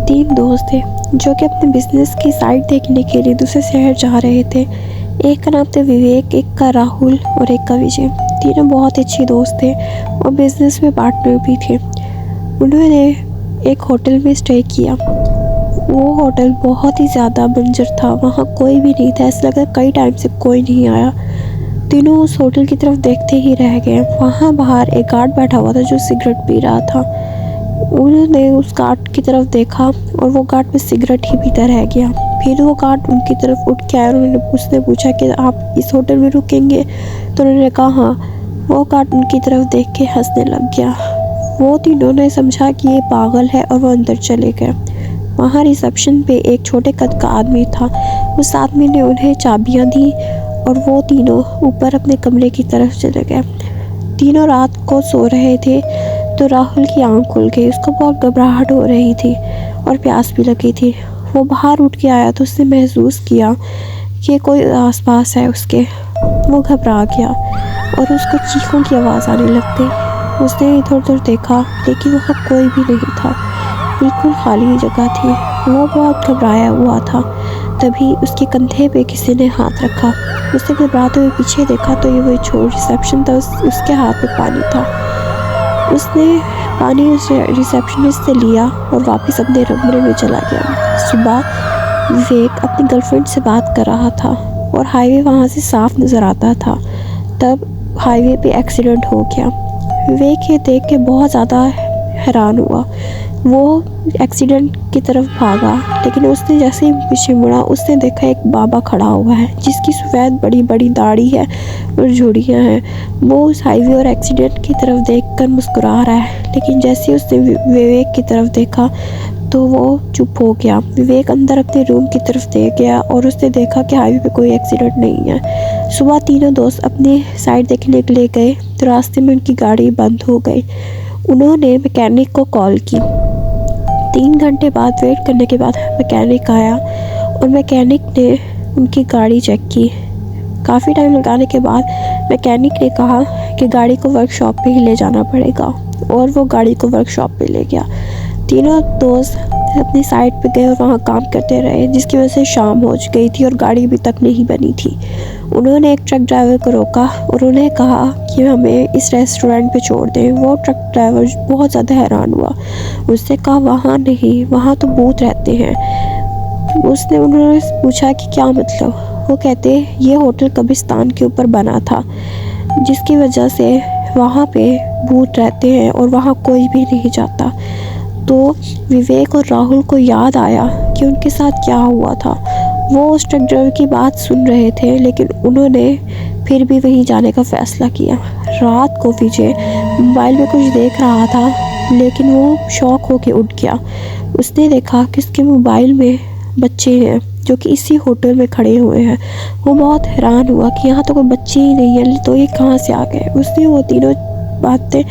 तीन दोस्त थे जो कि अपने बिजनेस की साइट देखने के लिए दूसरे शहर जा रहे थे। एक का नाम था विवेक, एक का राहुल और एक का विजय। तीनों बहुत अच्छे दोस्त थे और बिजनेस में पार्टनर भी थे। उन्होंने एक होटल में स्टे किया। वो होटल बहुत ही ज़्यादा बंजर था, वहाँ कोई भी नहीं था। ऐसा लगा कई टाइम से कोई नहीं आया। तीनों उस होटल की तरफ देखते ही रह गए। वहाँ बाहर एक गार्ड बैठा हुआ था जो सिगरेट पी रहा था। उन्होंने उस गार्ड की तरफ देखा और वो गार्ड में सिगरेट ही पीता रह गया। फिर वो गार्ड उनकी तरफ उठ के आया और उसने पूछा कि आप इस होटल में रुकेंगे? तो उन्होंने कहा हाँ। वो गार्ड उनकी तरफ देख के हंसने लग गया। वो तीनों ने समझा कि ये पागल है और वो अंदर चले गए। वहाँ रिसेप्शन पे एक छोटे कद का आदमी था। उस आदमी ने उन्हें चाबियाँ दी और वो तीनों ऊपर अपने कमरे की तरफ चले गए। तीनों रात को सो रहे थे तो राहुल की आंख खुल गई। उसको बहुत घबराहट हो रही थी और प्यास भी लगी थी। वो बाहर उठ के आया तो उसने महसूस किया कि कोई आसपास है उसके। वो घबरा गया और उसको चीखों की आवाज़ आने लग गई। उसने इधर उधर देखा लेकिन वहाँ कोई भी नहीं था, बिल्कुल खाली जगह थी। वो बहुत घबराया हुआ था। तभी उसके कंधे पे किसी ने हाथ रखा। उसने घबराते हुए पीछे देखा तो ये वही छोड़ रिसेप्शन था। उसके हाथ में पानी था। उसने पानी उस रिसेप्शनिस्ट से लिया और वापस अपने कमरे में चला गया। सुबह विवेक अपनी गर्लफ्रेंड से बात कर रहा था और हाईवे वहाँ से साफ नज़र आता था। तब हाईवे पे एक्सीडेंट हो गया। विवेक ये देख के बहुत ज़्यादा हैरान हुआ। वो एक्सीडेंट की तरफ भागा लेकिन उसने जैसे ही पीछे मुड़ा उसने देखा एक बाबा खड़ा हुआ है जिसकी सफ़ेद बड़ी बड़ी दाढ़ी है और झुर्रियाँ हैं। वो उस हाईवे और एक्सीडेंट की तरफ देखकर मुस्कुरा रहा है, लेकिन जैसे ही उसने विवेक की तरफ देखा तो वो चुप हो गया। विवेक अंदर अपने रूम की तरफ देख गया और उसने देखा कि हाईवे पे कोई एक्सीडेंट नहीं है। सुबह तीनों दोस्त अपनी साइड देखने के लिए गए तो रास्ते में उनकी गाड़ी बंद हो गई। उन्होंने मैकेनिक को कॉल की। 3 घंटे बाद वेट करने के बाद मैकेनिक आया और मैकेनिक ने उनकी गाड़ी चेक की। काफ़ी टाइम लगाने के बाद मैकेनिक ने कहा कि गाड़ी को वर्कशॉप पे ही ले जाना पड़ेगा और वो गाड़ी को वर्कशॉप पे ले गया। तीनों दोस्त अपनी साइड पे गए और वहाँ काम करते रहे, जिसकी वजह से शाम हो गई थी और गाड़ी अभी तक नहीं बनी थी। उन्होंने एक ट्रक ड्राइवर को रोका और उन्हें कहा कि हमें इस रेस्टोरेंट पे छोड़ दें। वो ट्रक ड्राइवर बहुत ज़्यादा हैरान हुआ। उसने कहा वहाँ नहीं, वहाँ तो भूत रहते हैं। उन्होंने पूछा कि क्या मतलब? वो कहते ये होटल कब्रिस्तान के ऊपर बना था जिसकी वजह से वहाँ पे भूत रहते हैं और वहाँ कोई भी नहीं जाता। तो विवेक और राहुल को याद आया कि उनके साथ क्या हुआ था। वो उस ट्रक ड्राइवर की बात सुन रहे थे लेकिन उन्होंने फिर भी वहीं जाने का फ़ैसला किया। रात को विजय मोबाइल में कुछ देख रहा था लेकिन वो शॉक होकर उठ गया। उसने देखा कि उसके मोबाइल में बच्चे हैं जो कि इसी होटल में खड़े हुए हैं। वो बहुत हैरान हुआ कि यहाँ तो कोई बच्चे ही नहीं है, तो ये कहाँ से आ गए। उसने वो तीनों बातें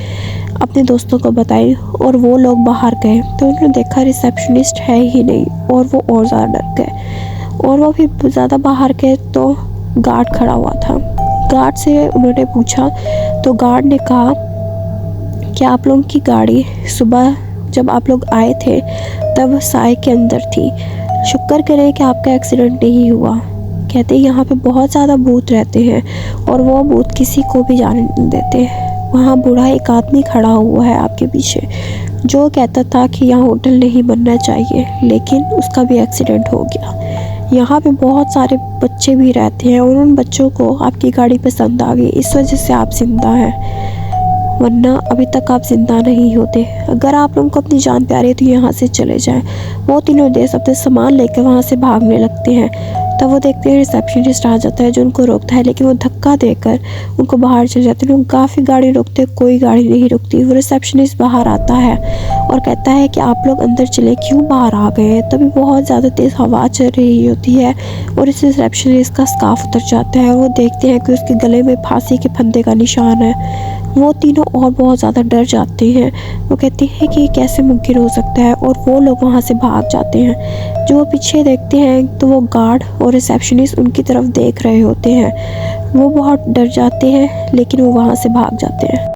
अपने दोस्तों को बताई और वो लोग बाहर गए तो उन्होंने देखा रिसेप्शनिस्ट है ही नहीं और वो और ज़्यादा डर गए। और वो फिर ज़्यादा बाहर गए तो गार्ड खड़ा हुआ था। गार्ड से उन्होंने पूछा तो गार्ड ने कहा कि आप लोगों की गाड़ी सुबह जब आप लोग आए थे तब साए के अंदर थी। शुक्र करें कि आपका एक्सीडेंट नहीं हुआ। कहते यहाँ पे बहुत ज़्यादा भूत रहते हैं और वो भूत किसी को भी जाने नहीं देते। वहाँ बूढ़ा एक आदमी खड़ा हुआ है आपके पीछे जो कहता था कि यहाँ होटल नहीं बनना चाहिए, लेकिन उसका भी एक्सीडेंट हो गया। यहाँ पे बहुत सारे बच्चे भी रहते हैं और उन बच्चों को आपकी गाड़ी पसंद आ गई, इस वजह से आप जिंदा हैं, वरना अभी तक आप जिंदा नहीं होते। अगर आप लोगों को अपनी जान प्यारी है तो यहाँ से चले जाएं। वो तीनों देश अपने सामान लेकर वहाँ से भागने लगते हैं। तब वो देखते हैं रिसेप्शनिस्ट आ जाता है जो उनको रोकता है, लेकिन वो धक्का देकर उनको बाहर चले जाते हैं। काफ़ी गाड़ी रोकते, कोई गाड़ी नहीं रुकती। वो रिसेप्शनिस्ट बाहर आता है और कहता है कि आप लोग अंदर चले, क्यों बाहर आ गए हैं? तभी बहुत ज़्यादा तेज़ हवा चल रही होती है और इस रिसेप्शनिस्ट का स्कार्फ उतर जाता है। वो देखते हैं कि उसके गले में फांसी के फंदे का निशान है। वो तीनों और बहुत ज़्यादा डर जाते हैं। वो कहते हैं कि ये कैसे मुमकिन हो सकता है और वो लोग वहाँ से भाग जाते हैं। जो वो पीछे देखते हैं तो वो गार्ड और रिसेप्शनिस्ट उनकी तरफ देख रहे होते हैं। वो बहुत डर जाते हैं लेकिन वो वहाँ से भाग जाते हैं।